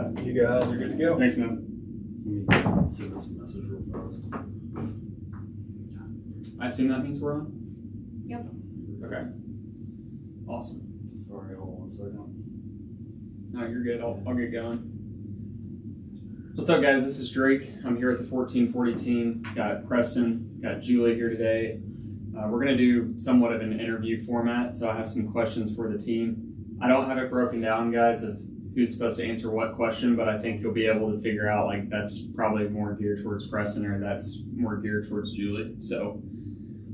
right, you guys are good to go. Thanks, man. Let me send this message real fast. I assume that means we're on? Yep. Okay. Awesome. Sorry, hold on one second. No, you're good. I'll get going. What's up, guys? This is Drake. I'm here with the 1440 team. Got Preston, got Julie here today. We're going to do somewhat of an interview format, so I have some questions for the team. I don't have it broken down, guys, of who's supposed to answer what question, but I think you'll be able to figure out, like, that's probably more geared towards Preston or that's more geared towards Julie. So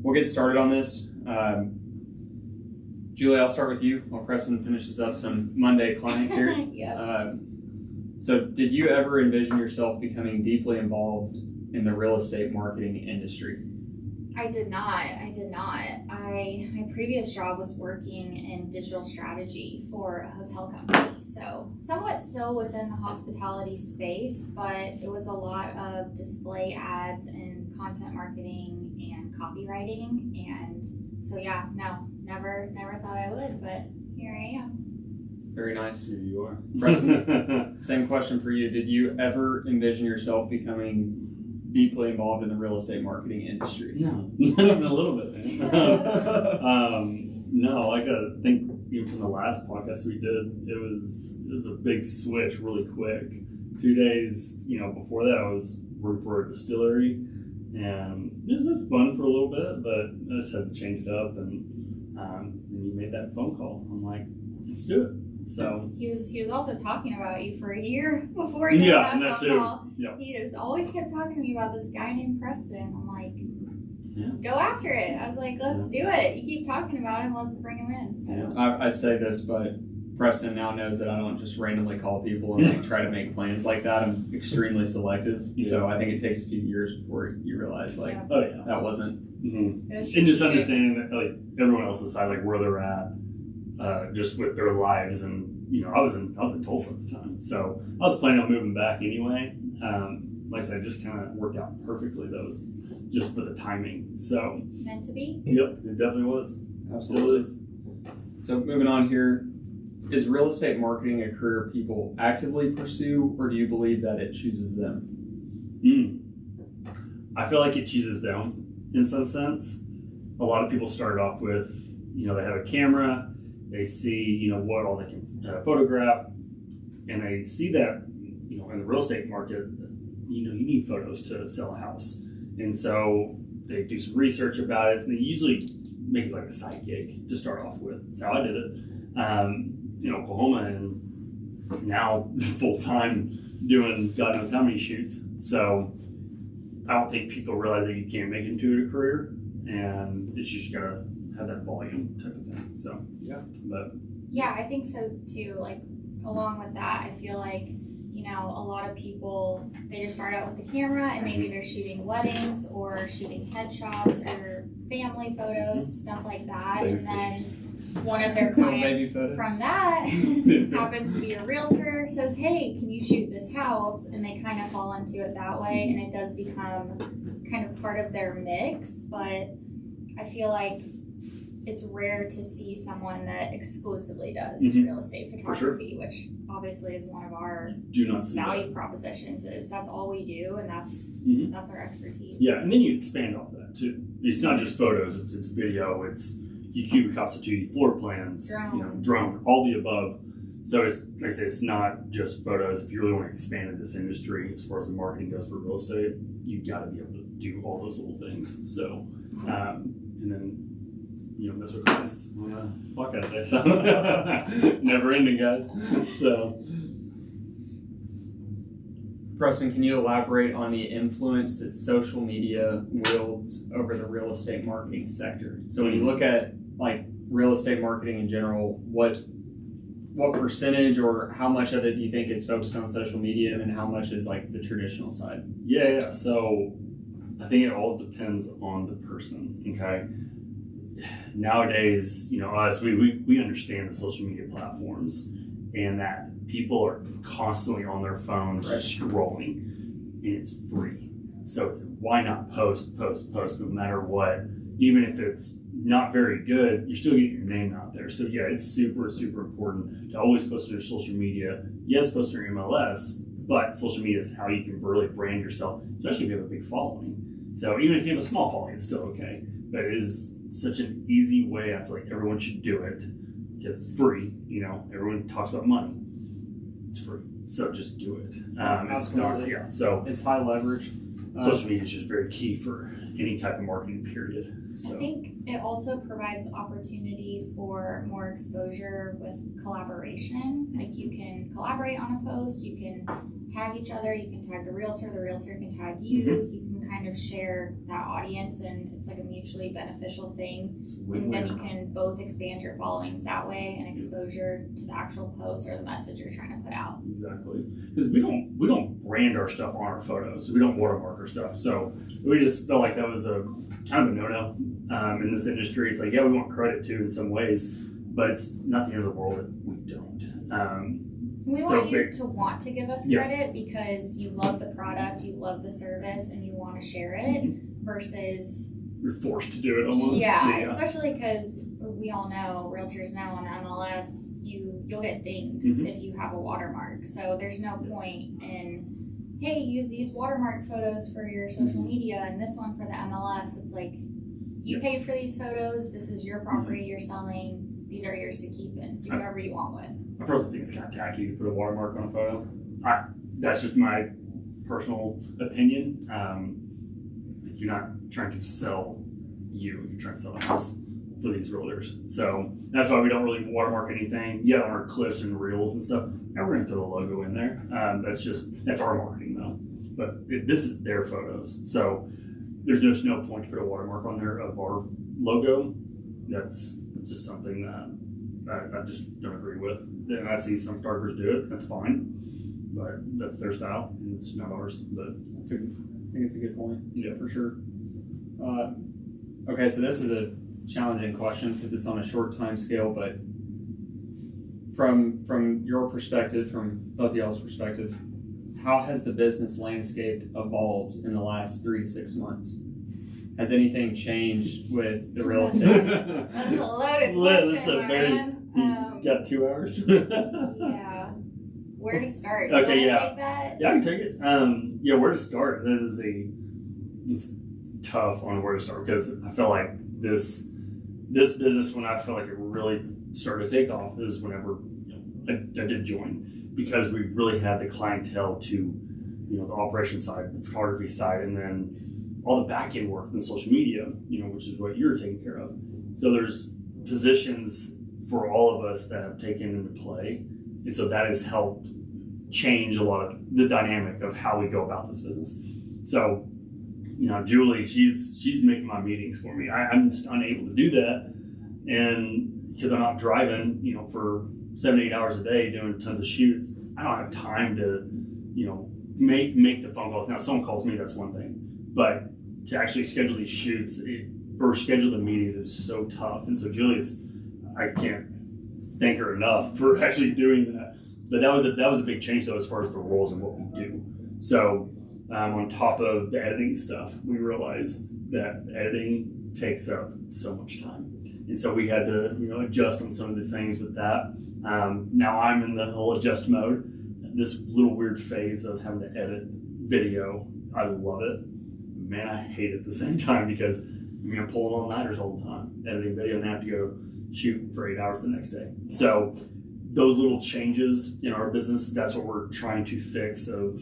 we'll get started on this. Julie, I'll start with you while Preston finishes up some Monday client here. Yeah. So did you ever envision yourself becoming deeply involved in the real estate marketing industry? I did not. My previous job was working in digital strategy for a hotel company. So somewhat still within the hospitality space, but it was a lot of display ads and content marketing and copywriting. And so yeah, no, never thought I would, but here I am. Very nice. Here you are. Preston, same question for you. Did you ever envision yourself becoming deeply involved in the real estate marketing industry? No, not even a little bit, man. No, I gotta think, even from the last podcast we did, it was a big switch really quick. 2 days, before that I was working for a distillery, and it was fun for a little bit, but I just had to change it up, and you made that phone call. I'm like, let's do it. So he was also talking about you for a year before you did that phone call. Yeah. He just always kept talking to me about this guy named Preston. I'm like, go after it. I was like, let's do it. You keep talking about him, let's bring him in. So I say this, but Preston now knows that I don't just randomly call people and try to make plans like that. I'm extremely selective. Yeah. So I think it takes a few years before you realize that wasn't. Mm-hmm. And just understanding that, like, everyone else's side, like where they're at. Just with their lives, and I was in Tulsa at the time, so I was planning on moving back anyway. Like I said, it just kind of worked out perfectly. That was just for the timing. So meant to be. Yep, it definitely was. Absolutely. So moving on here, is real estate marketing a career people actively pursue, or do you believe that it chooses them? I feel like it chooses them in some sense. A lot of people started off with, they have a camera. They see, what all they can photograph, and they see that, in the real estate market, you need photos to sell a house. And so they do some research about it, and they usually make it like a side gig to start off with. That's how I did it. In Oklahoma, and now full-time doing God knows how many shoots. So I don't think people realize that you can't make it into a career, and it's just gotta have that volume type of thing. So yeah, I think so too. Like, along with that, I feel like a lot of people, they just start out with the camera and maybe they're shooting weddings or shooting headshots or family photos, stuff like that. And then one of their clients from that happens to be a realtor, says, hey, can you shoot this house? And they kind of fall into it that way, and it does become kind of part of their mix. But I feel like it's rare to see someone that exclusively does real estate photography, which obviously is one of our value propositions. Is that's all we do, and that's our expertise. Yeah, and then you expand off that too. It's not just photos; it's video. It's cubic constituted floor plans, drone, all the above. So it's like I say, it's not just photos. If you really want to expand in this industry, as far as the marketing goes for real estate, you got to be able to do all those little things. So, and then. Mess with clients. Fuck out there. So never ending, guys. So, Preston, can you elaborate on the influence that social media wields over the real estate marketing sector? So when you look at like real estate marketing in general, what percentage or how much of it do you think is focused on social media, and then how much is like the traditional side? Yeah. So I think it all depends on the person. Okay. Nowadays, us, we understand the social media platforms and that people are constantly on their phones just scrolling, and it's free. So it's why not post no matter what, even if it's not very good, you're still getting your name out there. So yeah, it's super, super important to always post on your social media. Yes, post on your MLS, but social media is how you can really brand yourself, especially if you have a big following. So even if you have a small following, it's still okay. But it is such an easy way. I feel like everyone should do it because it's free. You know, everyone talks about money. It's free, so just do it. It's not, yeah. So it's high leverage. Social media is just very key for any type of marketing period. So. I think it also provides opportunity for more exposure with collaboration. Like you can collaborate on a post, you can tag each other, you can tag the realtor can tag you, you can kind of share that audience, and it's like a mutually beneficial thing. And then you can both expand your followings that way and exposure to the actual post or the message you're trying to put out. Exactly, because we don't brand our stuff on our photos. We don't watermark our stuff. So we just felt like that was a kind of a no-no in this industry. It's like, yeah, we want credit too in some ways, but it's not the end of the world if we don't. We want you to want to give us credit because you love the product, you love the service, and you want to share it versus you're forced to do it almost. Yeah. Especially because we all know, realtors know on the MLS, you'll get dinged if you have a watermark. So there's no point in, hey, use these watermark photos for your social media and this one for the MLS. It's like, you paid for these photos, this is your property you're selling, these are yours to keep and do whatever you want with. I personally think it's kind of tacky to put a watermark on a photo. That's just my personal opinion. You're not trying to sell you're trying to sell a house for these realtors. So that's why we don't really watermark anything. Yeah, on our clips and reels and stuff. Now we're going to throw the logo in there. That's our marketing though. But this is their photos. So there's just no point to put a watermark on there of our logo. That's just something that I just don't agree with. And I see some photographers do it. That's fine, but that's their style. And it's not ours. But I think it's a good point. Yeah, for sure. Okay, so this is a challenging question because it's on a short time scale, but from your perspective, from both of y'all's perspective, how has the business landscape evolved in the last 3 to 6 months? Has anything changed with the real estate? That's a loaded question, That's a man. You got 2 hours? Yeah. Where to start? Do Okay, you want to take that? Yeah, I can take it. Where to start? It's tough on where to start because I feel like this business, when I feel like it really started to take off, is whenever I did join, because we really had the clientele to the operation side, the photography side, and then all the back end work and social media, which is what you're taking care of. So there's positions for all of us that have taken into play, and so that has helped change a lot of the dynamic of how we go about this business. So Julie, she's making my meetings for me. I'm just unable to do that, and because I'm not driving, for 7 to 8 hours a day doing tons of shoots, I don't have time to, make the phone calls. Now, if someone calls me, that's one thing, but to actually schedule these shoots or schedule the meetings is so tough. And so Julia's, I can't thank her enough for actually doing that. But that was a big change though as far as the roles and what we do. So on top of the editing stuff, we realized that editing takes up so much time. And so we had to, adjust on some of the things with that. Now I'm in the whole adjust mode, this little weird phase of having to edit video. I love it. Man, I hate it at the same time because I'm pulling all-nighters all the time, editing video, and I have to go shoot for 8 hours the next day. So those little changes in our business, that's what we're trying to fix of,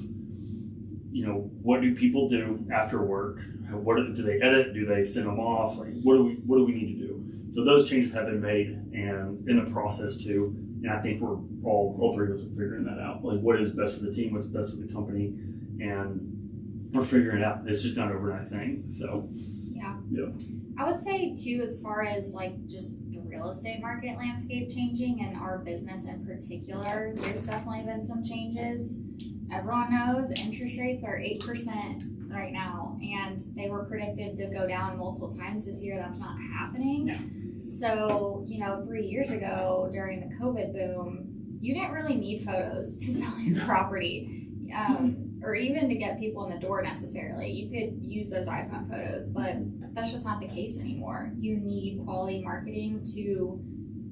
what do people do after work? What do they edit? Do they send them off? Like, what do we need to do? So those changes have been made and in the process too. And I think we're all three of us are figuring that out. Like what is best for the team, what's best for the company, and we're figuring it out. It's just not an overnight thing. So yeah. Yeah. I would say too, as far as like just the real estate market landscape changing and our business in particular, there's definitely been some changes. Everyone knows interest rates are 8% right now, and they were predicted to go down multiple times this year. That's not happening. No. So, 3 years ago during the COVID boom, you didn't really need photos to sell your property. or even to get people in the door necessarily. You could use those iPhone photos, but that's just not the case anymore. You need quality marketing to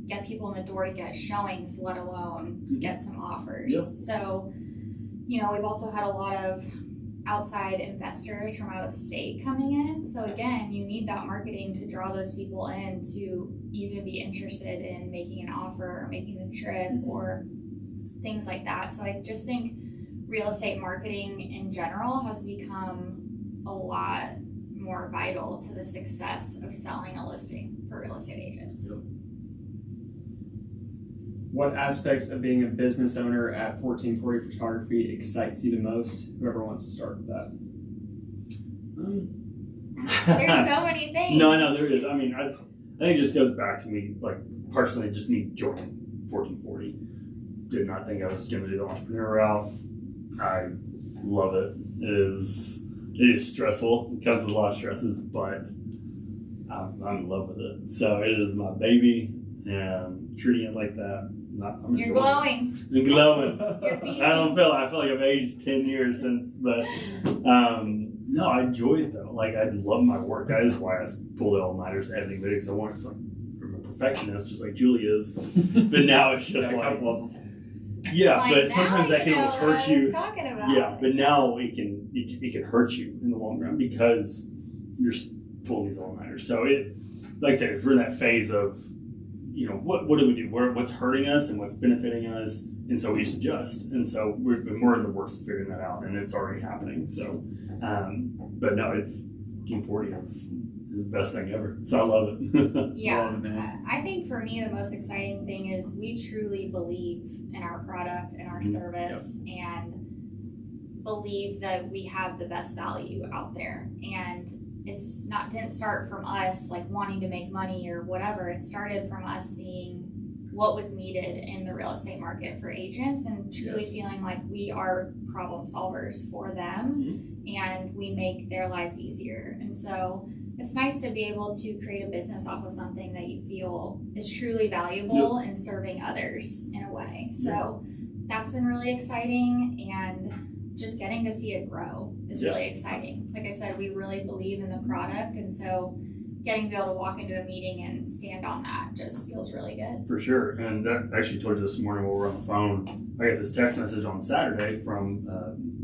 get people in the door to get showings, let alone get some offers. Yep. So, we've also had a lot of outside investors from out of state coming in. So again, you need that marketing to draw those people in to even be interested in making an offer or making the trip or things like that. So I just think real estate marketing in general has become a lot more vital to the success of selling a listing for real estate agents. Yep. What aspects of being a business owner at 1440 Photography excites you the most? Whoever wants to start with that. There's so many things. No, there is. I mean, I think it just goes back to me, like, personally, just me joining 1440. Did not think I was going to do the entrepreneur route. I love it. It is stressful. It comes with a lot of stresses, but I'm in love with it. So it is my baby, and treating it like that. You're glowing. I'm glowing. You're I feel like I've aged 10 years since, but no, I enjoy it though. Like, I love my work. That is why I pull the all-nighters editing videos. I want it from a perfectionist, just like Julie is. But now it's just like a couple of them. Yeah, like, but sometimes that can almost hurt you. Yeah, but now it can hurt you in the long run because you're pulling these all-nighters. So it, like I said, we're in that phase of, what do we do? What's hurting us and what's benefiting us? And so we just adjust. And so we're in the works of figuring that out, and it's already happening. So, but no, it's Team 40 is the best thing ever. So I love it. Yeah, love it, man. I think for me the most exciting thing is we truly believe in our product and our service, and believe that we have the best value out there. And didn't start from us like wanting to make money or whatever. It started from us seeing what was needed in the real estate market for agents and truly feeling like we are problem solvers for them and we make their lives easier. And so it's nice to be able to create a business off of something that you feel is truly valuable and serving others in a way. So that's been really exciting, and just getting to see it grow is really exciting. Like I said, we really believe in the product, and so getting to be able to walk into a meeting and stand on that just feels really good. For sure. And that actually told you this morning while we were on the phone, I got this text message on Saturday from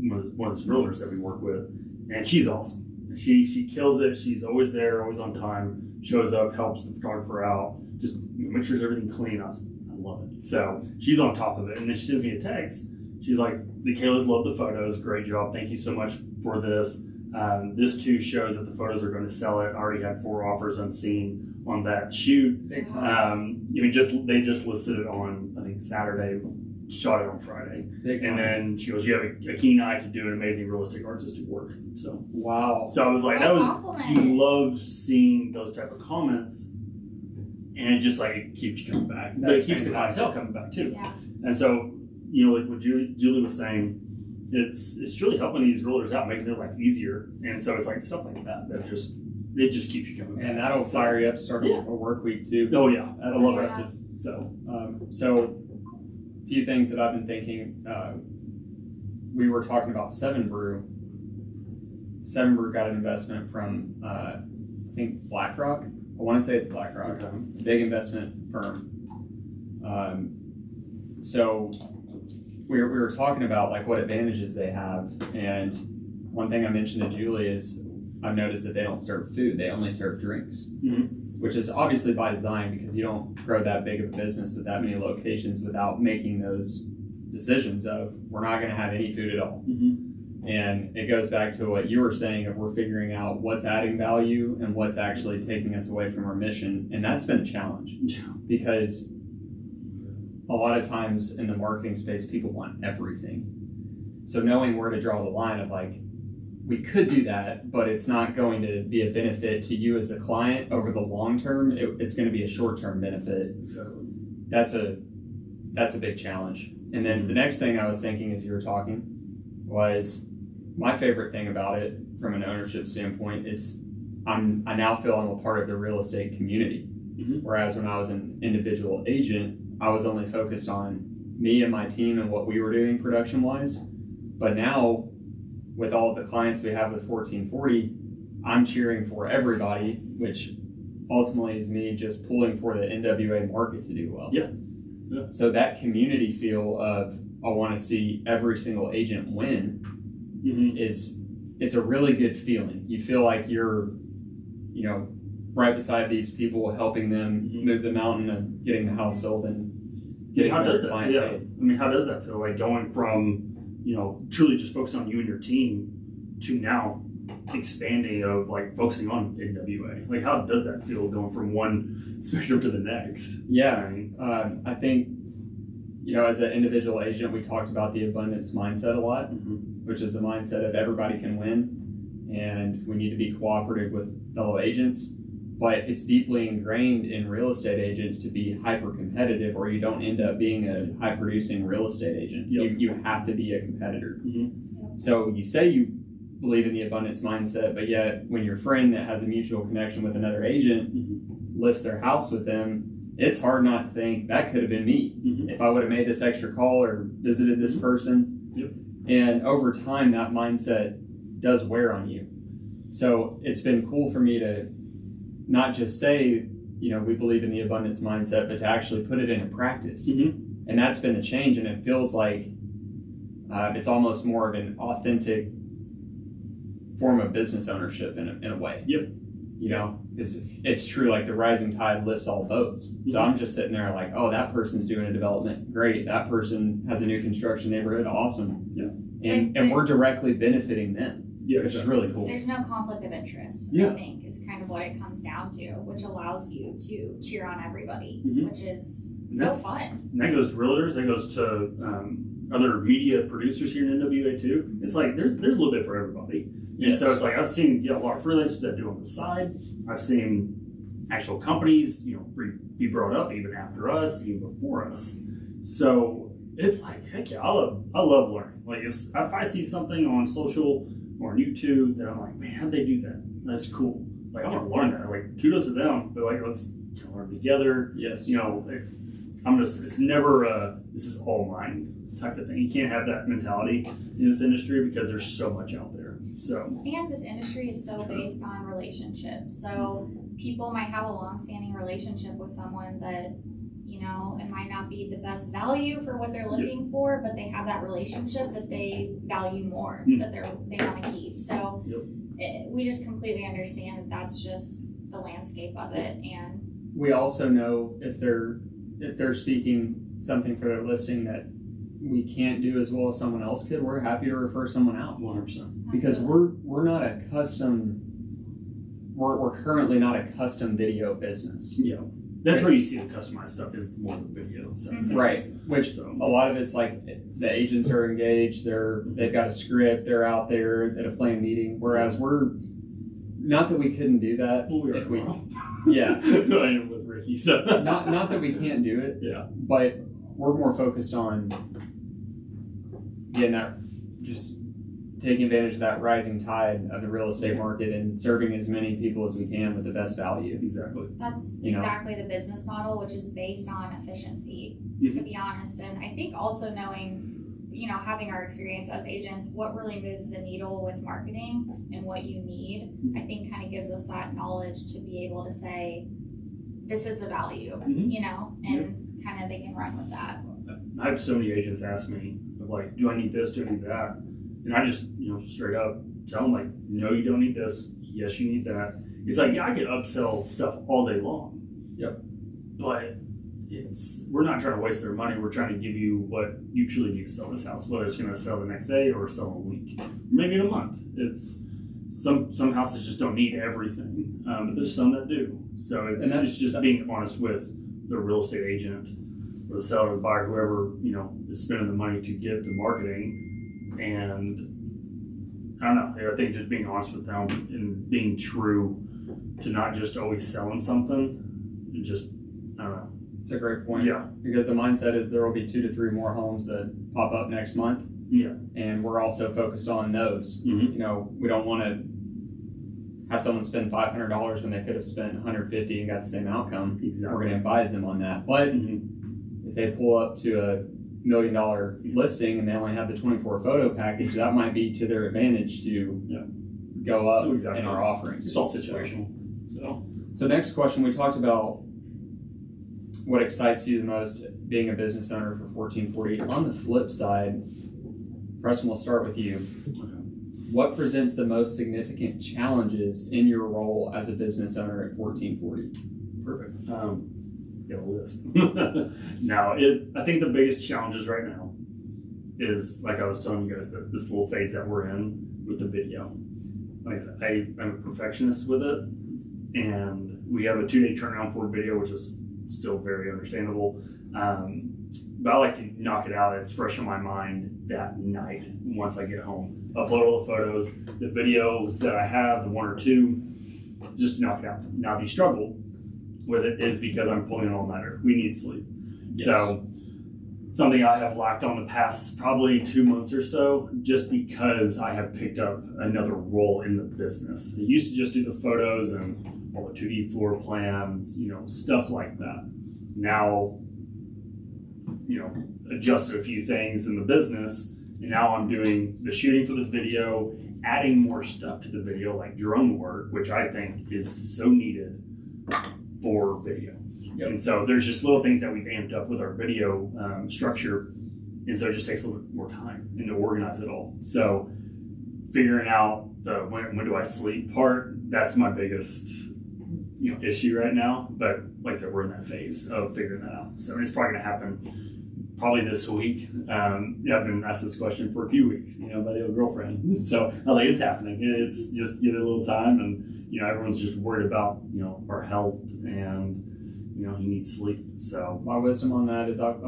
one of the realtors that we work with, and she's awesome. She kills it. She's always there, always on time, shows up, helps the photographer out, just make sure everything's clean. I love it. So she's on top of it. And then she sends me a text. She's like, the Kayla's love the photos. Great job. Thank you so much for this. This too shows that the photos are going to sell it. I already had 4 offers unseen on that shoot. Big time. They just listed it on, I think, Saturday, shot it on Friday. Big time. And then she goes, you have a keen eye to do an amazing realistic artistic work. So wow. So I was like, you love seeing those type of comments, and it just like it keeps you coming back. But it keeps the clientele coming back too. Yeah. And so, like what Julie was saying, it's really helping these realtors out, making their life easier. And so it's like stuff like that it just keeps you coming back. And that'll fire you up to start a work week too. Oh yeah, that's I love impressive. So so a few things that I've been thinking. We were talking about Seven Brew. Seven Brew got an investment from I think BlackRock. I want to say it's BlackRock. Okay. Big investment firm. So we were talking about like what advantages they have, and one thing I mentioned to Julie is I've noticed that they don't serve food; they only serve drinks, which is obviously by design because you don't grow that big of a business with that many locations without making those decisions of we're not going to have any food at all. And it goes back to what you were saying of we're figuring out what's adding value and what's actually taking us away from our mission, and that's been a challenge because a lot of times in the marketing space, people want everything. So knowing where to draw the line of like, we could do that, but it's not going to be a benefit to you as the client over the long term. It's going to be a short-term benefit. Exactly. That's a big challenge. And then the next thing I was thinking as you were talking was my favorite thing about it from an ownership standpoint is I now feel I'm a part of the real estate community. Whereas when I was an individual agent, I was only focused on me and my team and what we were doing production-wise. But now with all the clients we have with 1440, I'm cheering for everybody, which ultimately is me just pulling for the NWA market to do well. Yeah. So that community feel of I want to see every single agent win it's a really good feeling. You feel like you're, right beside these people, helping them move the mountain of getting the house sold and getting how does that? client Yeah. paid. I mean, how does that feel? Like going from, truly just focusing on you and your team to now expanding of like focusing on NWA. Like, how does that feel going from one spectrum to the next? Yeah. I think, as an individual agent, we talked about the abundance mindset a lot, which is the mindset of everybody can win and we need to be cooperative with fellow agents. But it's deeply ingrained in real estate agents to be hyper competitive, or you don't end up being a high producing real estate agent. Yep. You have to be a competitor. So you say you believe in the abundance mindset, but yet when your friend that has a mutual connection with another agent lists their house with them, it's hard not to think that could have been me if I would have made this extra call or visited this person. Yep. And over time, that mindset does wear on you. So it's been cool for me to not just say, we believe in the abundance mindset, but to actually put it into practice. And that's been the change. And it feels like it's almost more of an authentic form of business ownership in a way. Yep. Because it's true, like the rising tide lifts all boats. So I'm just sitting there like, oh, that person's doing a development. Great. That person has a new construction neighborhood. Awesome. Yeah. And we're directly benefiting them. Yeah, which is really cool. There's no conflict of interest, I think, is kind of what it comes down to, which allows you to cheer on everybody, which is so fun. And that goes to realtors, that goes to other media producers here in NWA too. It's like there's a little bit for everybody. And so it's like I've seen a lot of freelancers that do on the side. I've seen actual companies, be brought up even after us, even before us. So it's like, heck yeah, I love learning. Like if I see something on social or on YouTube that I'm like, man, how'd they do that? That's cool. Like I want to learn that. Like kudos to them. But like let's learn together. Yes. It's never this is all mine type of thing. You can't have that mentality in this industry because there's so much out there. So and this industry is so based on relationships. So people might have a long-standing relationship with someone that it might not be the best value for what they're looking for, but they have that relationship that they value more, that they want to keep. So we just completely understand that that's just the landscape of it. And we also know if they're seeking something for their listing that we can't do as well as someone else could, we're happy to refer someone out. 100%. Because we're not a custom. We're currently not a custom video business. Yeah. That's where you see the customized stuff is more the video. Right. Which a lot of it's like the agents are engaged, they've got a script, they're out there at a planned meeting. Whereas we're not that we couldn't do that. If we yeah. I am with Ricky. So not that we can't do it. Yeah. But we're more focused on getting that, just taking advantage of that rising tide of the real estate market and serving as many people as we can with the best value. Exactly. That's exactly the business model, which is based on efficiency, to be honest. And I think also knowing, having our experience as agents, what really moves the needle with marketing and what you need, I think kind of gives us that knowledge to be able to say, this is the value, and kind of they can run with that. I have so many agents ask me, like, do I need this? Do I need that? And I just, straight up tell them, like, no, you don't need this. Yes, you need that. It's like, yeah, I could upsell stuff all day long. Yep. But we're not trying to waste their money. We're trying to give you what you truly need to sell this house, whether it's going to sell the next day or sell in a week, maybe in a month. It's some houses just don't need everything, but there's some that do. So it's just being honest with the real estate agent or the seller, the buyer, whoever is spending the money to get the marketing. And I don't know. I think just being honest with them and being true to not just always selling something. And just I don't know. It's a great point. Yeah. Because the mindset is there will be 2 to 3 more homes that pop up next month. Yeah. And we're also focused on those. We don't want to have someone spend $500 when they could have spent $150 and got the same outcome. Exactly. We're going to advise them on that. But if they pull up to a $1 million listing and they only have the 24 photo package, that might be to their advantage to go up in our offerings. It's all situational. So next question, we talked about what excites you the most being a business owner for 1440. On the flip side, Preston, we'll start with you. What presents the most significant challenges in your role as a business owner at 1440? Perfect. Got a list. Now, I think the biggest challenges right now is, like I was telling you guys, this little phase that we're in with the video. Like I said, I'm a perfectionist with it, and we have a 2-day turnaround for a video, which is still very understandable. But I like to knock it out. It's fresh in my mind that night once I get home. Upload all the photos, the videos that I have, the 1 or 2, just to knock it out. Now, the struggle with it is because I'm pulling an all-nighter. We need sleep. Yes. So something I have lacked on the past probably 2 months or so, just because I have picked up another role in the business. I used to just do the photos and all the 2D floor plans, stuff like that. Now, adjusted a few things in the business, and now I'm doing the shooting for the video, adding more stuff to the video, like drone work, which I think is so needed for video. Yep. And so there's just little things that we've amped up with our video structure, and so it just takes a little bit more time and to organize it all. So figuring out the when do I sleep part, that's my biggest issue right now. But like I said, we're in that phase of figuring that out. So it's probably going to happen this week. I've been asked this question for a few weeks, by the old girlfriend. So I was like, it's happening. It's just give it a little time, and everyone's just worried about our health, and you need sleep. So my wisdom on that is I've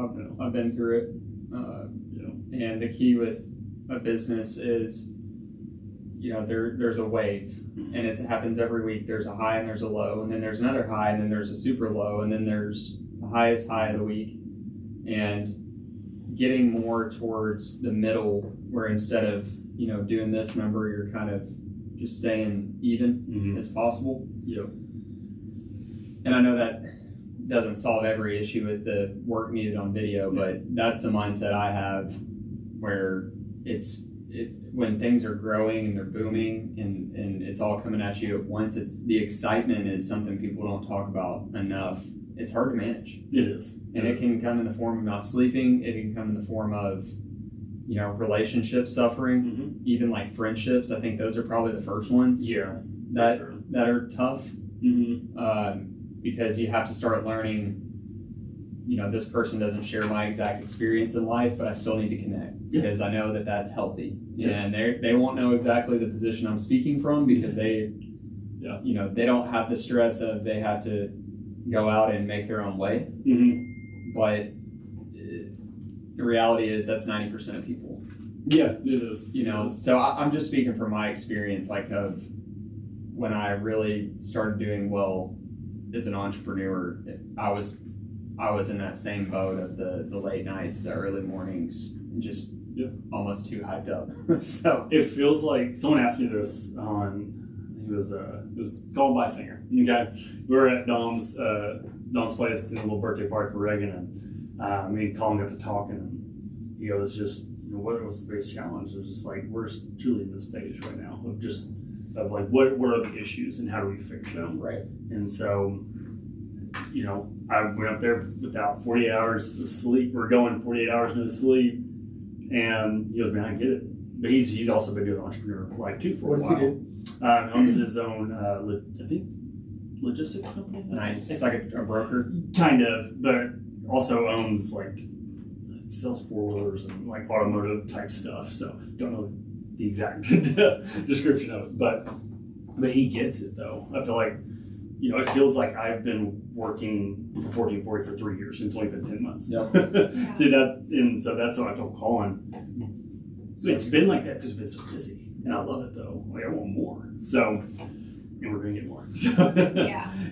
been through it, and the key with a business is there's a wave, and it happens every week. There's a high and there's a low, and then there's another high, and then there's a super low, and then there's the highest high of the week. And getting more towards the middle, where instead of doing this number, you're kind of just staying even as possible. Yeah. And I know that doesn't solve every issue with the work needed on video, but that's the mindset I have, where it's when things are growing and they're booming and it's all coming at you at once. It's the excitement is something people don't talk about enough. It's hard to manage. It is. And it can come in the form of not sleeping. It can come in the form of, relationships suffering, even like friendships. I think those are probably the first ones. Yeah. That are tough, because you have to start learning, this person doesn't share my exact experience in life, but I still need to connect because I know that that's healthy. Yeah. And they won't know exactly the position I'm speaking from because they don't have the stress of they have to go out and make their own way. But the reality is that's 90% of people. Yeah, it is. So I'm just speaking from my experience, like of when I really started doing well as an entrepreneur. I was in that same boat of the late nights, the early mornings, and just almost too hyped up. So it feels like someone asked me this on. It was called by singer. Okay, we were at Dom's place doing a little birthday party for Reagan, and me and Colin got to talking, and he goes, just what was the biggest challenge? It was just like we're truly in this phase right now of like what are the issues and how do we fix them? Right. And so I went up there without 48 hours of sleep. We're going 48 hours no sleep, and he goes, man, I get it. But he's also been doing entrepreneur life too for a while. What does he do? Owns his own, I think, logistics company. Nice. It's like a broker. Kind of, but also owns sells 4-wheelers and like automotive type stuff. So don't know the exact description of it, but he gets it though. I feel like it feels like I've been working for 1440 for 3 years, and it's only been 10 months. Yep. And so that's what I told Colin. It's been like that because we've been so busy. And I love it though. Like I want more. So, and we're gonna get more. So,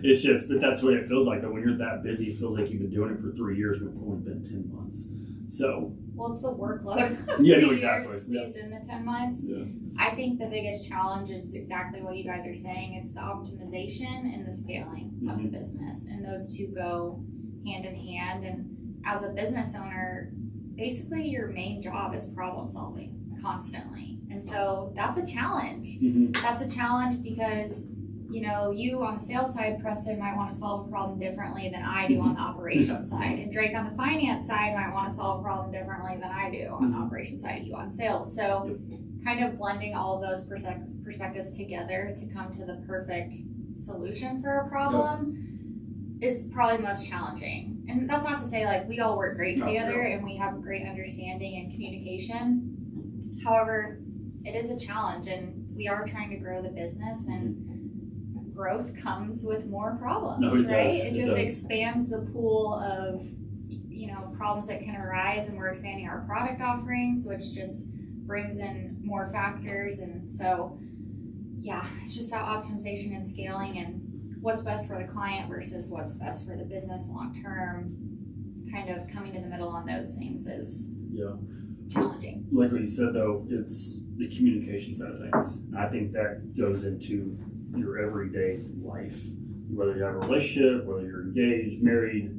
it's just, but that's what it feels like though. When you're that busy, it feels like you've been doing it for 3 years when it's only been 10 months. So. Well, it's the workload. Exactly. Squeeze in the 10 months. Yeah. I think the biggest challenge is exactly what you guys are saying. It's the optimization and the scaling of the business, and those two go hand in hand. And as a business owner, basically your main job is problem solving constantly. And so that's a challenge. That's a challenge because, you know, you on the sales side, Preston, might want to solve a problem differently than I do on the operations side. And Drake on the finance side might want to solve a problem differently than I do on the operations side, you on sales. So kind of blending all of those perspectives together to come to the perfect solution for a problem is probably the most challenging. And that's not to say like we all work great together and we have a great understanding and communication. However, it is a challenge, and we are trying to grow the business, and growth comes with more problems, right? It just expands the pool of, you know, problems that can arise, and we're expanding our product offerings, which just brings in more factors. And so, yeah, it's just that optimization and scaling, and what's best for the client versus what's best for the business long term. Kind of coming to the middle on those things is challenging. Like what you said, though, it's the communication side of things. I think that goes into your everyday life, whether you have a relationship, whether you're engaged, married,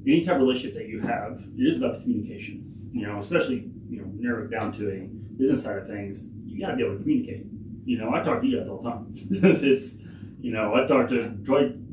any type of relationship that you have, it is about the communication. You know, especially, you know, narrow it down to a business side of things, you got to be able to communicate. You know, I talk to you guys all the time. It's, you know, I talk to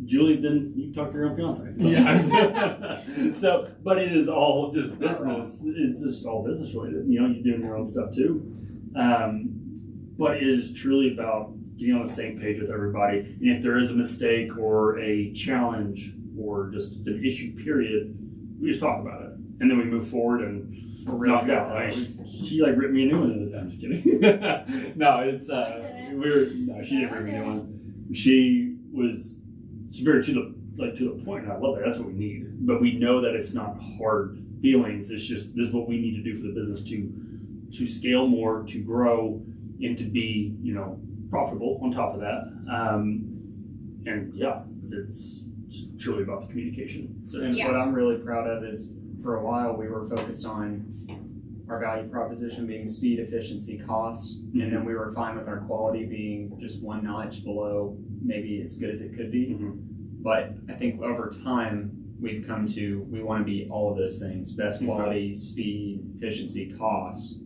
Julie, then you talk to your own fiance sometimes. So, but it is all just business. It's just all business related. You know, you're doing your own stuff too. But it is truly about getting on the same page with everybody. And if there is a mistake or a challenge or just an issue, period, we just talk about it. And then we move forward and knock it out. I mean, she like ripped me a new one. I'm just kidding. No, it's, she didn't rip me a new one. She's very to the point, and I love that. That's what we need. But we know that it's not hard feelings. It's just, this is what we need to do for the business to scale more, to grow, and to be, you know, profitable on top of that. And yeah, it's truly about the communication. So, and what I'm really proud of is, for a while we were focused on our value proposition being speed, efficiency, cost, and then we were fine with our quality being just one notch below maybe as good as it could be. But I think over time we've come to, we want to be all of those things: best quality, speed, efficiency, cost.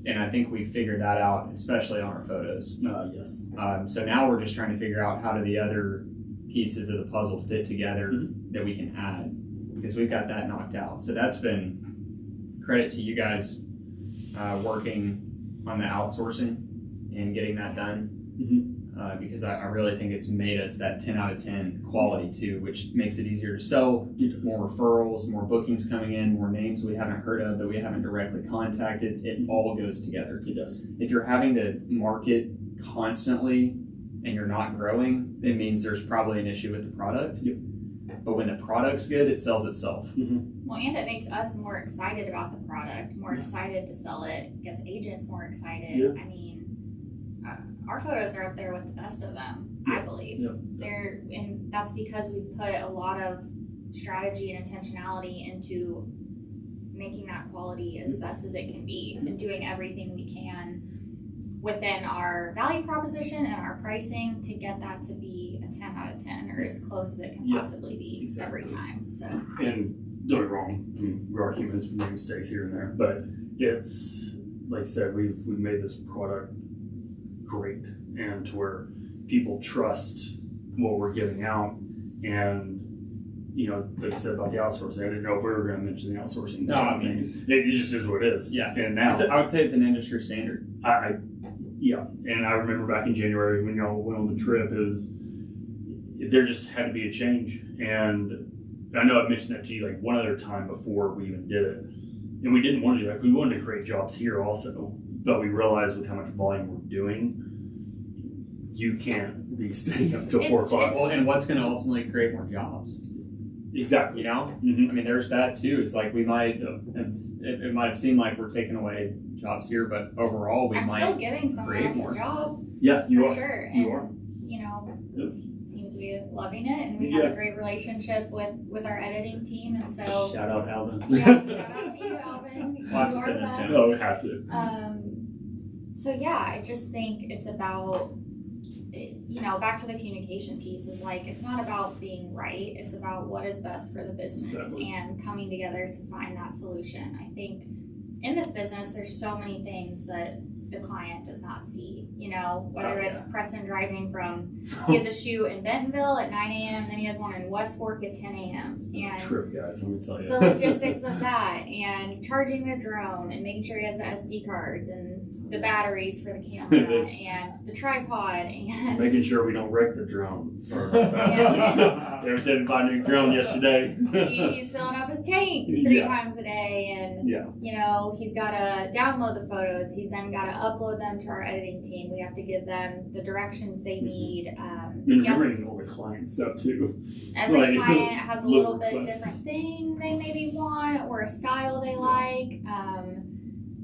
And I think we figured that out, especially on our photos. Yes. So now we're just trying to figure out how do the other pieces of the puzzle fit together that we can add, because we've got that knocked out. So that's been credit to you guys working on the outsourcing and getting that done. Because I really think it's made us that 10 out of 10 quality too, which makes it easier to sell, more referrals, more bookings coming in, more names we haven't heard of that we haven't directly contacted. It all goes together. It does. If you're having to market constantly and you're not growing, it means there's probably an issue with the product. But when the product's good, it sells itself. Well, and it makes us more excited about the product, more excited to sell it, gets agents more excited. I mean, our photos are up there with the best of them, I believe. And that's because we've put a lot of strategy and intentionality into making that quality as best as it can be, and doing everything we can within our value proposition and our pricing to get that to be a 10 out of 10 or as close as it can possibly be every time. So, and don't get me wrong, I mean, we are humans, we make mistakes here and there, but it's, like I said, we've made this product great, and to where people trust what we're giving out. And you know, like I said about the outsourcing, I didn't know if we were going to mention the outsourcing. No, I mean, it just is what it is. Yeah, and now I would say it's an industry standard. And I remember back in January when y'all went on the trip, there just had to be a change. And I know I mentioned that to you like one other time before we even did it, and we didn't want to do that. We wanted to create jobs here also, but we realized with how much volume we're doing, you can't be staying up till 4 o'clock. Well, and what's going to ultimately create more jobs? Exactly. You know, I mean, there's that too. It's like we might, it might have seemed like we're taking away jobs here, but overall we might still giving someone else a job. Yeah, you are. Sure. You are. You know, seems to be loving it, and we have a great relationship with our editing team, and so shout out Alvin. Yeah, shout out to you, Alvin. We'll have to send this to him. Oh, we have to. So yeah, I just think it's about you know, back to the communication piece is like, it's not about being right. It's about what is best for the business and coming together to find that solution. I think in this business, there's so many things that the client does not see, you know, whether it's Preston driving from, he has a shoot in Bentonville at 9 a.m., then he has one in West Fork at 10 a.m. And trip, guys, let me tell you. The logistics of that, and charging the drone, and making sure he has the SD cards, and the batteries for the camera, and the tripod, and making sure we don't wreck the drone. They were saying buy a new drone yesterday. He's filling up his tank 3 times a day, and you know, he's got to download the photos. He's then got to upload them to our editing team. We have to give them the directions they need. And remembering all the client stuff too. Every client has a little bit different thing they maybe want, or a style they like.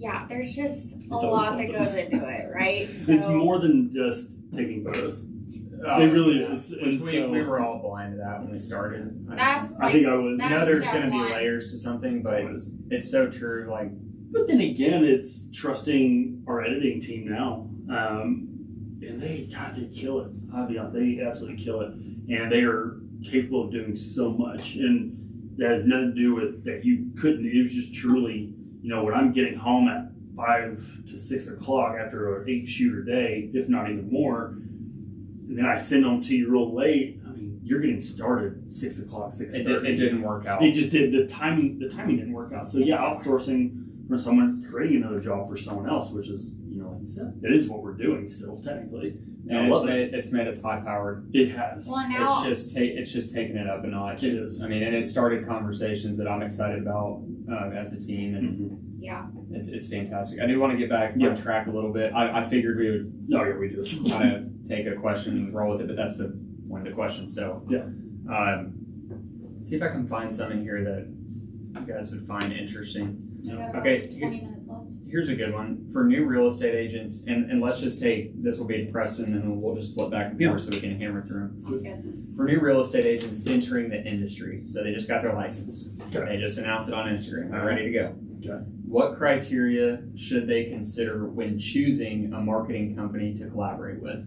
Yeah, there's just a lot that goes into it, right? So, it's more than just taking photos. It really is. And we were all blind to that when we started. I think I was. You know, there's going to be layers to something, but it's so true. Like, but then again, it's trusting our editing team now, and they kill it. I'll be honest, they absolutely kill it, and they are capable of doing so much, and that has nothing to do with that you couldn't. It was just truly. You know, when I'm getting home at 5 to 6 o'clock after an 8-shooter day, if not even more, and then I send them to you real late. I mean, you're getting started 6 o'clock, 6:30. It didn't work out. It just did. The timing didn't work out. So outsourcing for someone, creating another job for someone else, which is, you know, like you said, it is what we're doing still technically. And it's made us high powered. It has. Well, now it's just taken it up a notch. It is. I mean, and it started conversations that I'm excited about as a team, and it's fantastic. I do want to get back on track a little bit. I figured we would. We do. Kind of take a question and roll with it, but that's the one of the questions. So see if I can find some in here that you guys would find interesting. Okay, 20 minutes left. Here's a good one for new real estate agents, and let's just take this will be Preston, and we'll just flip back and forth so we can hammer through them. Sounds good. For new real estate agents entering the industry, so they just got their license. They just announced it on Instagram. They're ready to go. Okay. What criteria should they consider when choosing a marketing company to collaborate with?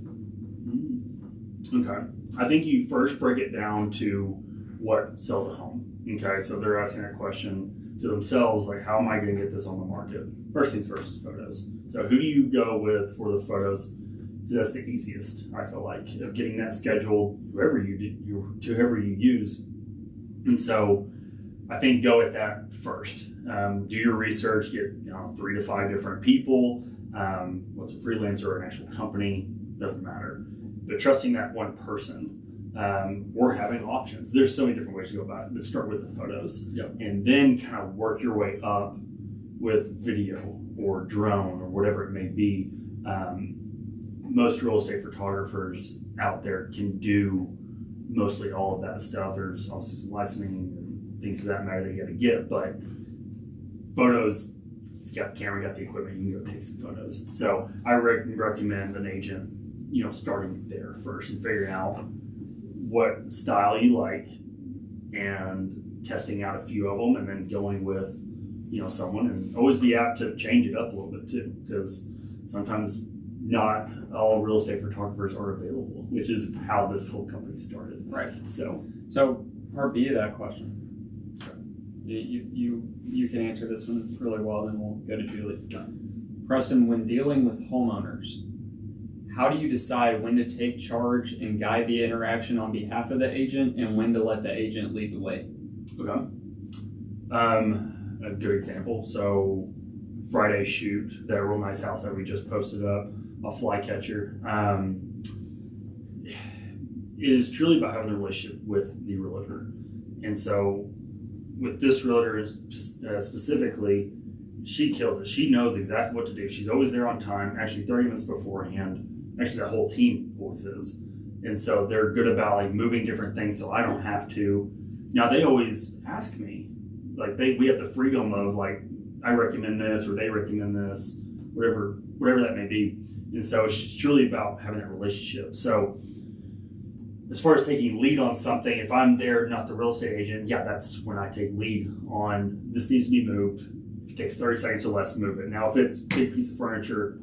Okay. I think you first break it down to what sells a home. Okay, so they're asking that question to themselves, like, how am I going to get this on the market? First things first is photos. So who do you go with for the photos? Because that's the easiest, I feel like, of getting that scheduled, whoever you use. And so I think go at that first. Do your research, get 3 to 5 different people, what's a freelancer or an actual company, doesn't matter. But trusting that one person. Or having options. There's so many different ways to go about it. Let's start with the photos, and then kind of work your way up with video or drone or whatever it may be. Most real estate photographers out there can do mostly all of that stuff. There's obviously some licensing and things of that matter that you got to get, but photos, if you got the camera, you got the equipment, you can go take some photos. So I recommend an agent, starting there first and figuring out what style you like and testing out a few of them, and then going with someone, and always be apt to change it up a little bit too, because sometimes not all real estate photographers are available, which is how this whole company started. Right. So part B of that question, you can answer this one really well, then we'll go to Julie. Preston, when dealing with homeowners, how do you decide when to take charge and guide the interaction on behalf of the agent, and when to let the agent lead the way? Okay. A good example. So Friday shoot, that real nice house that we just posted up, a flycatcher. It is truly about having a relationship with the realtor. And so with this realtor specifically, she kills it. She knows exactly what to do. She's always there on time, actually 30 minutes beforehand. Actually, the whole team always is. And so they're good about moving different things so I don't have to. Now, they always ask me, we have the freedom of I recommend this or they recommend this, whatever that may be. And so it's truly about having that relationship. So as far as taking lead on something, if I'm there, not the real estate agent, that's when I take lead on this needs to be moved. If it takes 30 seconds or less, move it. Now, if it's a big piece of furniture,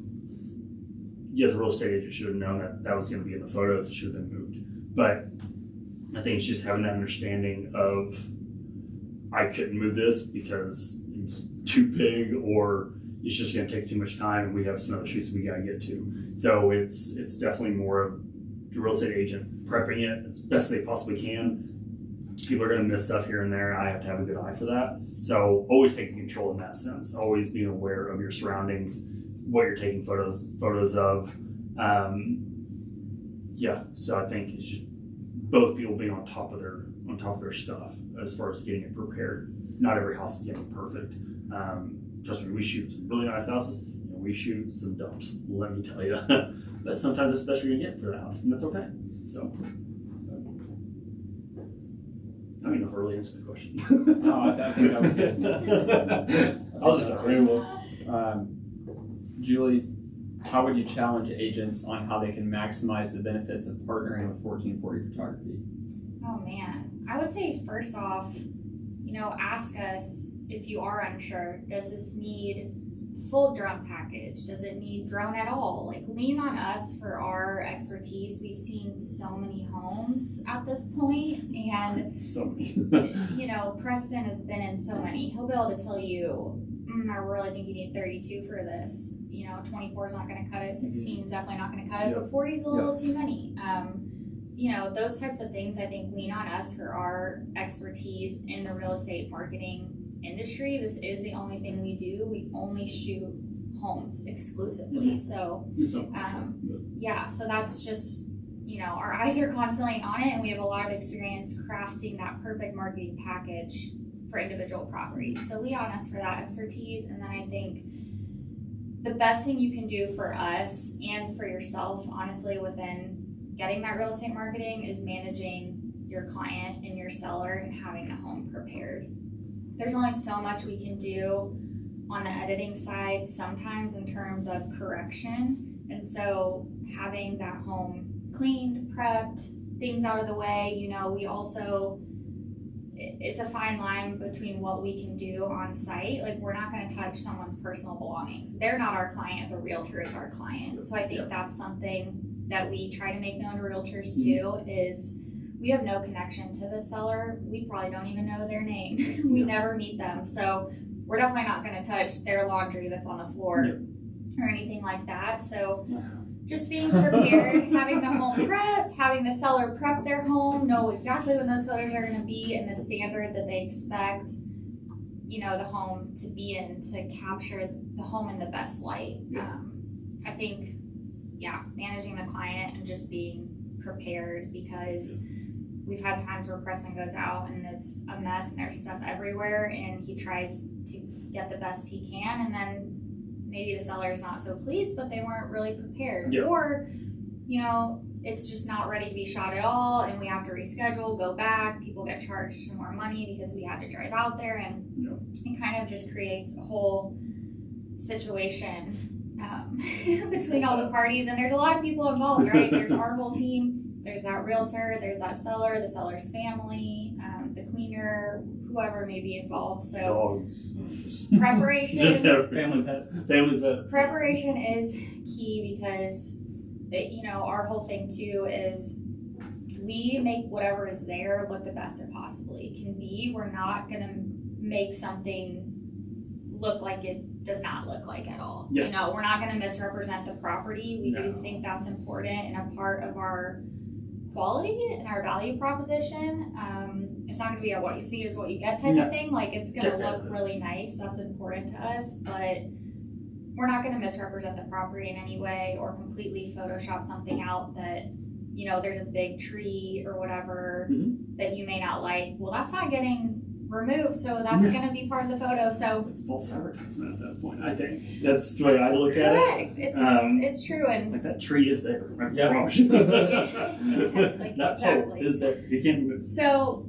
the real estate agent should have known that that was going to be in the photos. It should have been moved. But I think it's just having that understanding of I couldn't move this because it's too big, or it's just going to take too much time, and we have some other shoots we got to get to. So it's definitely more of the real estate agent prepping it as best they possibly can. People are going to miss stuff here and there. I have to have a good eye for that. So always taking control in that sense. Always being aware of your surroundings, what you're taking photos of. So I think it's just both people being on top of their stuff as far as getting it prepared. Not every house is going to be perfect. Trust me, we shoot some really nice houses. We shoot some dumps, let me tell you. But sometimes it's best you're going to get for the house, and that's okay. So I don't even know if I really answered the question. No, I think that was good. I'll just start rambling. Julie, how would you challenge agents on how they can maximize the benefits of partnering with 1440 Photography? Oh man, I would say first off, ask us if you are unsure. Does this need full drone package? Does it need drone at all? Like, lean on us for our expertise. We've seen so many homes at this point, and So many. Preston has been in so many. He'll be able to tell you, I really think you need 32 for this. 24 is not going to cut it. 16 is definitely not going to cut it, but 40 is a little too many. Those types of things, I think, lean on us for our expertise in the real estate marketing industry. This is the only thing we do. We only shoot homes exclusively. So so that's just, our eyes are constantly on it, and we have a lot of experience crafting that perfect marketing package for individual properties. So lean on us for that expertise. And then I think the best thing you can do for us and for yourself, honestly, within getting that real estate marketing is managing your client and your seller and having the home prepared. There's only so much we can do on the editing side sometimes in terms of correction. And so having that home cleaned, prepped, things out of the way, we also, it's a fine line between what we can do on site. Like, we're not going to touch someone's personal belongings. They're not our client. The realtor is our client. So I think that's something that we try to make known to realtors too, is we have no connection to the seller. We probably don't even know their name. We never meet them. So we're definitely not going to touch their laundry that's on the floor or anything like that. So just being prepared, having the home prepped, having the seller prep their home, know exactly when those photos are going to be and the standard that they expect, the home to be in, to capture the home in the best light. I think, managing the client and just being prepared, because we've had times where Preston goes out and it's a mess and there's stuff everywhere, and he tries to get the best he can, and then maybe the seller is not so pleased, but they weren't really prepared. Or, it's just not ready to be shot at all, and we have to reschedule, go back, people get charged some more money because we had to drive out there, and it kind of just creates a whole situation between all the parties. And there's a lot of people involved, right? There's our whole team, there's that realtor, there's that seller, the seller's family, the cleaner, whoever may be involved. So dogs, preparation, Family pets. Preparation is key, because our whole thing too is we make whatever is there look the best it possibly can be. We're not going to make something look like it does not look like at all. We're not going to misrepresent the property. We do think that's important and a part of our quality and our value proposition. It's not going to be a what you see is what you get type of thing. Like, it's going to look really nice. That's important to us, but we're not going to misrepresent the property in any way or completely Photoshop something out that, there's a big tree or whatever that you may not like. Well, that's not getting removed, so that's going to be part of the photo. So it's false advertisement at that point. I think that's the way I look at it. Correct. It's true, and like, that tree is there. Exactly. That pole is there. You can't move it. So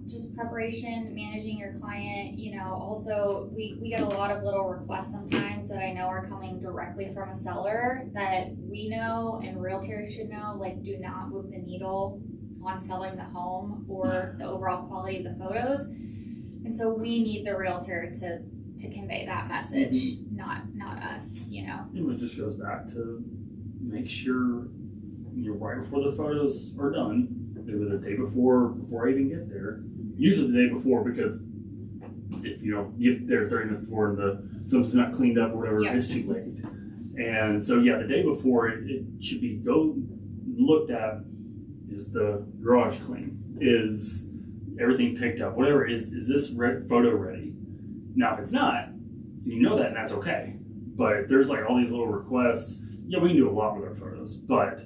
just preparation, managing your client. Also we get a lot of little requests sometimes that I know are coming directly from a seller that we know and realtors should know, like, do not move the needle on selling the home or the overall quality of the photos. And so we need the realtor to convey that message, not us. It just goes back to make sure right before the photos are done, maybe the day before I even get there. Usually the day before, because if you don't get there 30 minutes before and something's not cleaned up or whatever, it's too late. And so the day before it should be looked at. Is the garage clean? Is everything picked up? Whatever is this photo ready? Now, if it's not, you know that, and that's okay. But if there's like all these little requests, we can do a lot with our photos, but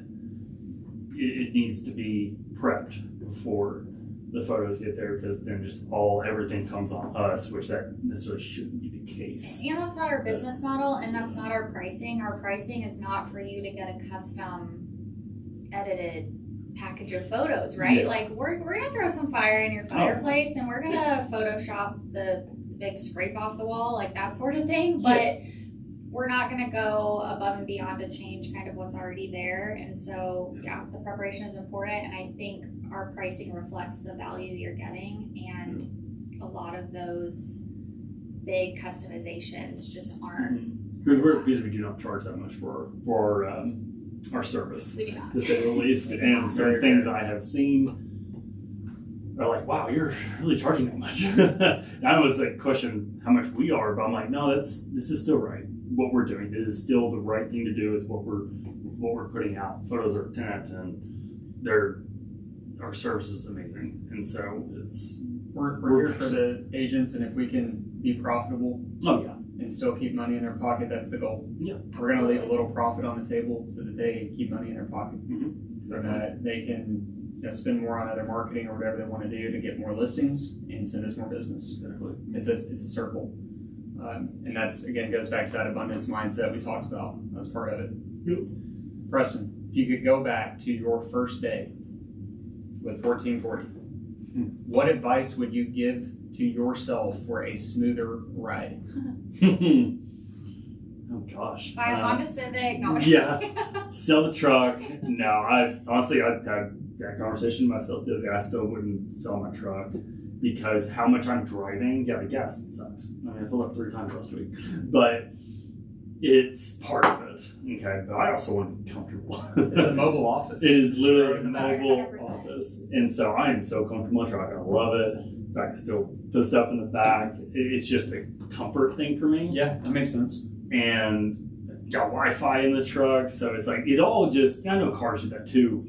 it needs to be prepped before the photos get there, because then just everything comes on us, which that necessarily shouldn't be the case. And that's not our business model, and that's not our pricing. Our pricing is not for you to get a custom edited package of photos, right? Like we're gonna throw some fire in your fireplace, and we're gonna Photoshop the big scrape off the wall, like that sort of thing, but we're not gonna go above and beyond to change kind of what's already there. And so the preparation is important, and I think our pricing reflects the value you're getting, and a lot of those big customizations just aren't because we do not charge that much for our service, to say the least. And some things I have seen are like, wow, you're really charging that much. And I always question how much we are, but I'm like, no, this is still right. What we're doing, it is still the right thing to do with what we're putting out. Photos are 10 out of 10. Our service is amazing, and so we're here for the agents, and if we can be profitable, and still keep money in their pocket, that's the goal. We're going to leave a little profit on the table so that they keep money in their pocket, so that they can spend more on other marketing or whatever they want to do to get more listings and send us more business. Exactly. It's a circle, and that's again goes back to that abundance mindset we talked about. That's part of it. Preston, if you could go back to your first day with 1440, what advice would you give to yourself for a smoother ride? Oh gosh. Buy a Honda Civic. Sell the truck. No, I honestly had that conversation with myself the other day. I still wouldn't sell my truck because how much I'm driving. The gas sucks. I mean, I filled up 3 times last week, but it's part of it. Okay, but I also want to be comfortable. It's a mobile office. It is literally a mobile office, and so I am so comfortable in my truck. I love it. I can still put stuff in the back. It's just a comfort thing for me. Yeah, that makes sense. And got Wi-Fi in the truck, so it's like it all just. I know cars do that too,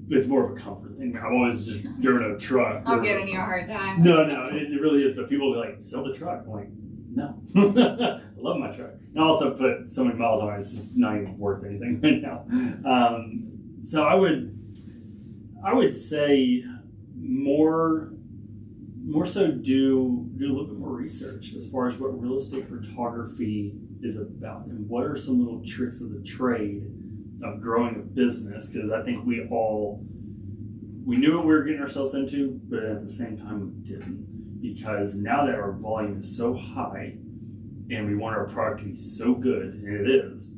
but it's more of a comfort thing. I've always just driven a truck. I'm giving you a hard time. No, it really is. But people will be like, sell the truck. I'm like, no, I love my truck. And I also put so many miles on it; it's just not even worth anything right now. So I would say more so do a little bit more research as far as what real estate photography is about, and what are some little tricks of the trade of growing a business. Because I think we knew what we were getting ourselves into, but at the same time we didn't. Because now that our volume is so high and we want our product to be so good, and it is,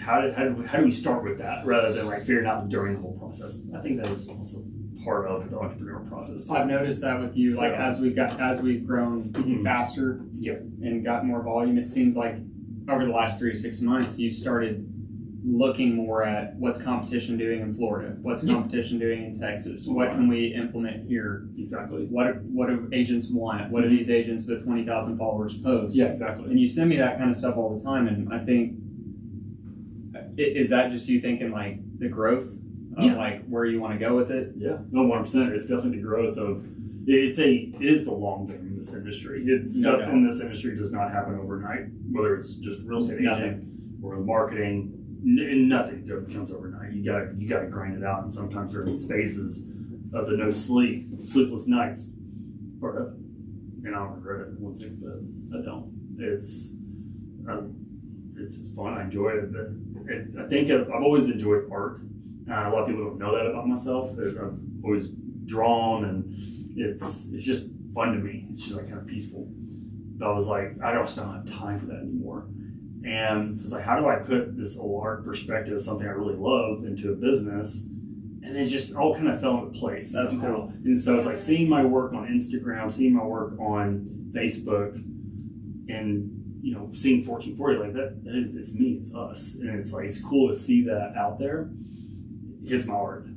how do we start with that rather than like figuring out during the whole process? I think that is also part of the entrepreneurial process too. I've noticed that with you, like as we've grown faster and got more volume, it seems like over the last 3 to 6 months, you've started looking more at what's competition doing in Florida, what's competition doing in Texas, what can we implement here? Exactly. What do agents want? What do these agents with 20,000 followers post? Yeah, exactly. And you send me that kind of stuff all the time, and I think, is that just you thinking like the growth of like where you want to go with it? Yeah, no, 100%. It's definitely the growth of. It is the long game in this industry. Stuff in this industry does not happen overnight. Whether it's just real estate agent or marketing. Nothing comes overnight. You got to grind it out, and sometimes there are these phases of the no sleepless nights part of it. And I don't regret it one second, but I don't. It's fun. I enjoy it, but I think I've always enjoyed art. A lot of people don't know that about myself. I've always drawn, and it's just fun to me. It's just like kind of peaceful. But I was like, I don't have time for that anymore. And so it's like, how do I put this old art perspective, something I really love, into a business? And it just all kind of fell into place. That's somehow. cool. And so it's like seeing my work on Instagram, seeing my work on Facebook, and seeing 1440 like that is, it's me, it's us, and it's like it's cool to see that out there. It hits my heart.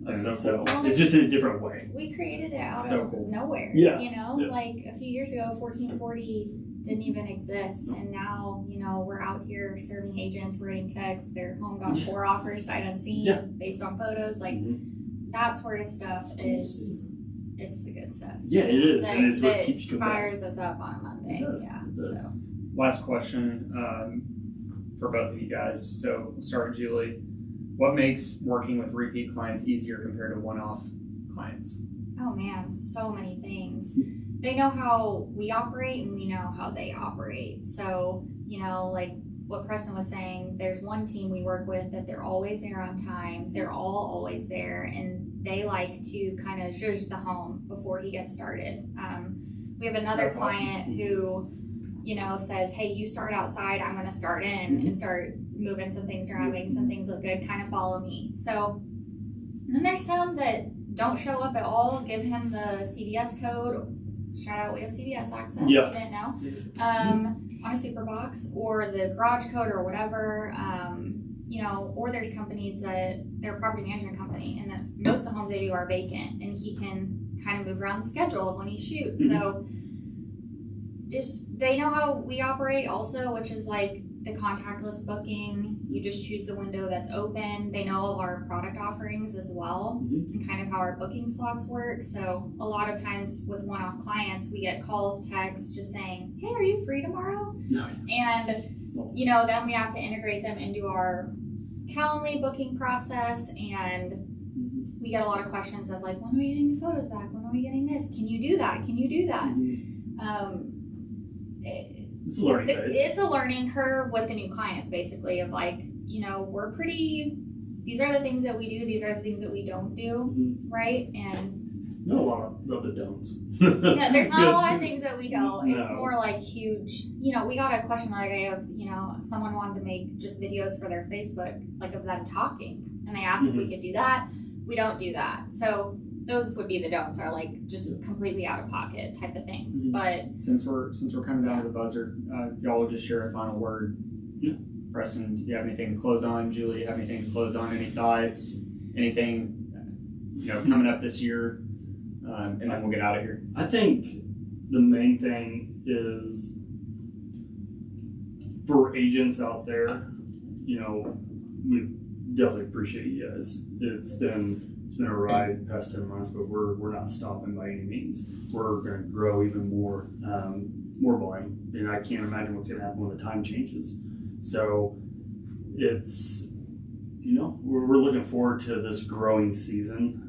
That's And so cool. it's just in a different way. We created it out So of cool. nowhere. Yeah. Like a few years ago, 1440 didn't even exist, and now we're out here serving agents. We're getting texts. Their home got 4 offers sight unseen based on photos. Like that sort of stuff is. It's the good stuff. Yeah, it is, and it's what keeps you coming. Fires us up on a Monday. It does. So. Last question for both of you guys. So we'll start with Julie. What makes working with repeat clients easier compared to one-off clients? Oh man, so many things. They know how we operate and we know how they operate. So, like what Preston was saying, there's one team we work with that they're always there on time. They're all always there, and they like to kind of judge the home before he gets started. We have another client who, says, hey, you start outside, I'm going to start in and start moving some things around, making some things look good, kind of follow me. So, and then there's some that don't show up at all. Give him the CVS code. Shout out, we have CVS access. Yeah. You didn't know. On a super box or the garage code or whatever. Or there's companies that they're a property management company, and that most of the homes they do are vacant, and he can kind of move around the schedule of when he shoots. So just they know how we operate also, which is like the contactless booking. You just choose the window that's open. They know all of our product offerings as well, and kind of how our booking slots work. So a lot of times with one-off clients, we get calls, texts just saying, hey, are you free tomorrow? And then we have to integrate them into our Calendly booking process, and we get a lot of questions of like, when are we getting the photos back? When are we getting this? Can you do that? Can you do that? It's a learning phase. It's a learning curve with the new clients, basically, of like, we're pretty, these are the things that we do, these are the things that we don't do, right? And not a lot of the don'ts. yeah, there's not a lot of things that we don't. It's No. more like huge, we got a question the other day of, someone wanted to make just videos for their Facebook, like of them talking. And they asked if we could do that. We don't do that. So those would be the don'ts, are like just completely out of pocket type of things. But since we're coming down to the buzzer, y'all will just share a final word. Yeah. Preston, do you have anything to close on? Julie, you have anything to close on? Any thoughts? Anything coming up this year? And then we'll get out of here. I think the main thing is for agents out there, we definitely appreciate you guys. It's been a ride the past 10 months, but we're not stopping by any means. We're going to grow even more volume, and I can't imagine what's going to happen when the time changes. So it's we're looking forward to this growing season.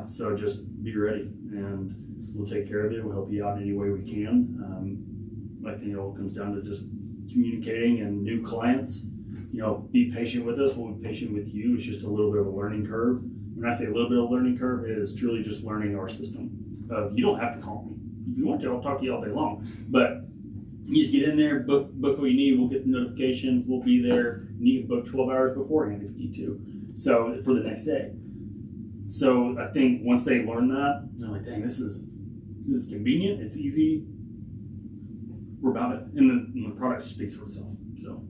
So just be ready, and we'll take care of you. We'll help you out any way we can. I think it all comes down to just communicating, and new clients, be patient with us. We'll be patient with you. It's just a little bit of a learning curve. When I say a little bit of a learning curve, it is truly just learning our system. You don't have to call me. If you want to, I'll talk to you all day long. But you just get in there, book what you need. We'll get the notifications. We'll be there. And you can book 12 hours beforehand if you need to. So for the next day. So I think once they learn that, they're like, dang, this is convenient. It's easy. We're about it. And the product speaks for itself. So.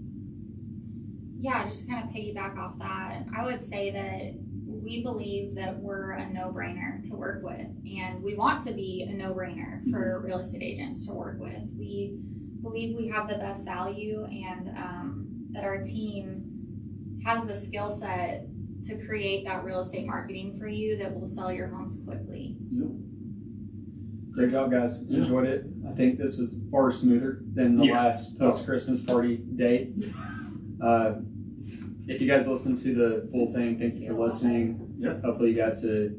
Yeah, just kind of piggyback off that. I would say that we believe that we're a no-brainer to work with, and we want to be a no-brainer for real estate agents to work with. We believe we have the best value, and that our team has the skill set to create that real estate marketing for you that will sell your homes quickly. Yep. Great job, guys. Enjoyed it. I think this was far smoother than the last post-Christmas party date. If you guys listened to the full thing, thank you for listening. Yeah. Hopefully you got to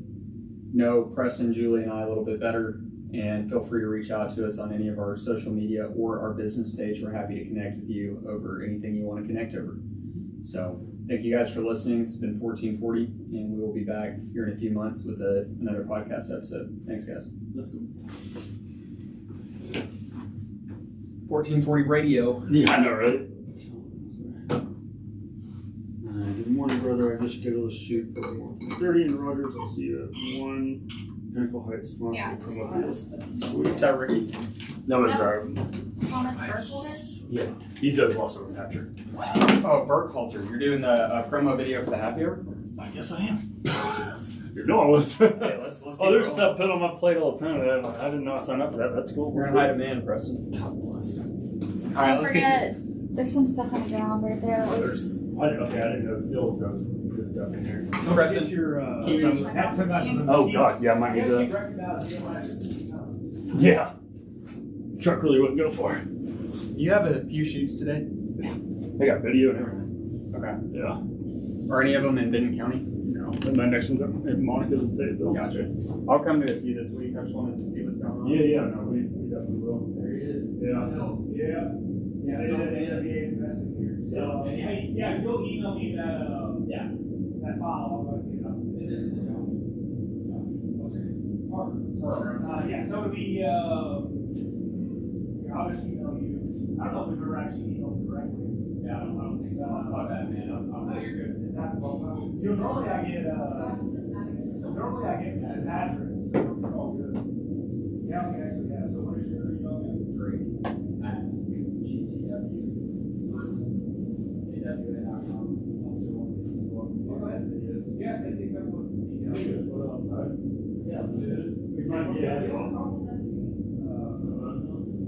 know Preston, Julie, and I a little bit better. And feel free to reach out to us on any of our social media or our business page. We're happy to connect with you over anything you want to connect over. So thank you guys for listening. It's been 1440, and we will be back here in a few months with another podcast episode. Thanks, guys. Let's go. 1440 radio. Yeah, I know, right? Good morning, brother. I just scheduled a shoot for 1:30 in Rogers. I'll see you at 1 Pinnacle Heights tomorrow. Yeah, Come up with this. Sweet. Is that Ricky? That was Thomas Burkholder? Yeah, he does also with Patrick. Oh, Burkhalter, you're doing the promo video for the happy hour? I guess I am. You know I was. Hey, let's Oh, there's stuff put on my plate all the time. I didn't know I signed up for that. That's cool. We're gonna hide a man, Preston. God bless. All right, let's get to. There's some stuff on the ground right there. There's. I didn't know Stills does this stuff in here. Preston. Get your Keys. Oh God, yeah, I might need that. Yeah. Truck really wouldn't go far. You have a few shoots today. They got video and everything. Okay. Yeah. Are any of them in Benton County? No. And my next one's at Monica's in Fayetteville. Gotcha. I'll come to a few this week. I just wanted to see what's going on. Yeah, no, we definitely will. There he is. Yeah. Yeah, they did an NBA investing here. So, and hey, yeah, you'll email me that, that file. I'll go ahead and get it up. Is it John? What's your name? Parker. Yeah, so it'll be, here, I'll just email you. I don't know if we've ever actually emailed directly. Yeah, I don't think so. My bad, man. No, you're good. It's happened all the time. You know, normally I get attachments. So we're all good. Yeah, we can actually have. So what is your email again? Drake at GTW.com. I'll see what this is. Yeah, take a couple of details. Put it outside. Yeah, let's do it. We might get some of those notes.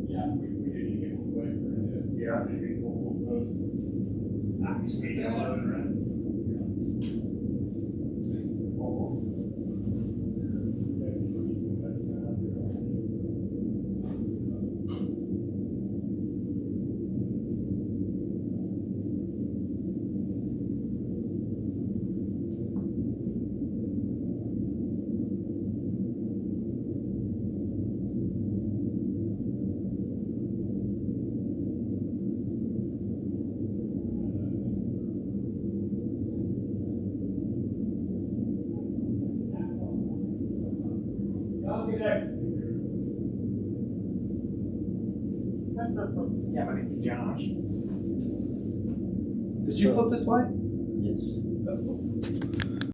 Yeah, we didn't get one quick. Yeah, I think we pulled one of those. You see that loading, right? Yeah, my name's Josh. Did you flip this light? Yes.